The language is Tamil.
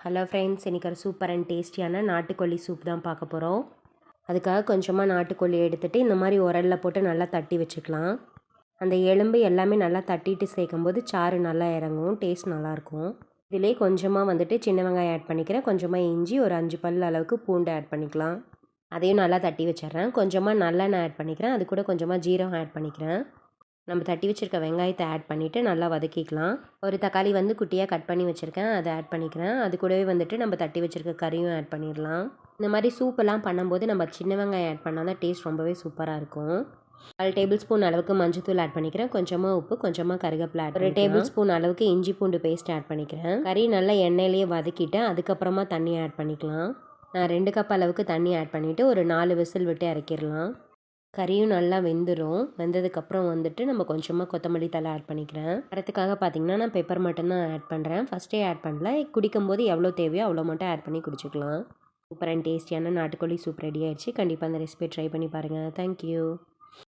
ஹலோ ஃப்ரெண்ட்ஸ், இன்றைக்கி ஒரு சூப்பர் அண்ட் டேஸ்டியான நாட்டுக்கோழி சூப் தான் பார்க்க போகிறோம். அதுக்காக கொஞ்சமாக நாட்டுக்கோழி எடுத்துகிட்டு இந்த மாதிரி உரலில் போட்டு நல்லா தட்டி வச்சுக்கலாம். அந்த எலும்பு எல்லாமே நல்லா தட்டிட்டு சேர்க்கும்போது சாறு நல்லா இறங்கும், டேஸ்ட் நல்லாயிருக்கும். இதிலே கொஞ்சமாக சின்ன வெங்காயம் ஆட் பண்ணிக்கிறேன், கொஞ்சமாக இஞ்சி, ஒரு 5 பல் அளவுக்கு பூண்டு ஆட் பண்ணிக்கலாம். அதையும் நல்லா தட்டி வச்சிட்றேன். கொஞ்சமாக நல்லெண்ணெய் ஆட் பண்ணிக்கிறேன், அது கூட கொஞ்சமாக ஜீரகம் ஆட் பண்ணிக்கிறேன். நம்ம தட்டி வச்சுருக்க வெங்காயத்தை ஆட் பண்ணிவிட்டு நல்லா வதக்கிக்கலாம். ஒரு தக்காளி குட்டியாக கட் பண்ணி வச்சுருக்கேன், அதை ஆட் பண்ணிக்கிறேன். அது கூடவே நம்ம தட்டி வச்சுருக்க கறியும் ஆட் பண்ணிடலாம். இந்த மாதிரி சூப்பெல்லாம் பண்ணும்போது நம்ம சின்ன வெங்காயம் ஆட் பண்ணால் தான் டேஸ்ட் ரொம்பவே சூப்பராக இருக்கும். 1 டேபிள் ஸ்பூன் அளவுக்கு மஞ்சத்தூள் ஆட் பண்ணிக்கிறேன், கொஞ்சமாக உப்பு, கொஞ்சமாக கருவேப்பிலை ஆட் 1 டேபிள் ஸ்பூன் அளவுக்கு இஞ்சி பூண்டு பேஸ்ட் ஆட் பண்ணிக்கிறேன். கறி நல்லா எண்ணெயிலேயே வதக்கிட்டு அதுக்கப்புறமா தண்ணி ஆட் பண்ணிக்கலாம். நான் 2 கப் அளவுக்கு தண்ணி ஆட் பண்ணிவிட்டு ஒரு 4 விசில் விட்டு இறக்கிடலாம். கறியும் நல்லா வெந்துடும். வெந்ததுக்கப்புறம் நம்ம கொஞ்சமாக கொத்தமல்லி தழை ஆட் பண்ணிக்கிறேன். வரத்துக்காக பார்த்திங்கன்னா நான் பெப்பர் மட்டும்தான் ஆட் பண்ணுறேன், ஃபஸ்ட்டே ஆட் பண்ணல. குடிக்கும்போது எவ்வளோ தேவையோ அவ்வளோ மட்டும் ஆட் பண்ணி குடிச்சிக்கலாம். சூப்பர் அண்ட் டேஸ்டியான நாட்டுக்கோழி சூப் ரெடி ஆயிடுச்சு. கண்டிப்பாக அந்த ரெசிபியை ட்ரை பண்ணி பாருங்கள். தேங்க்யூ.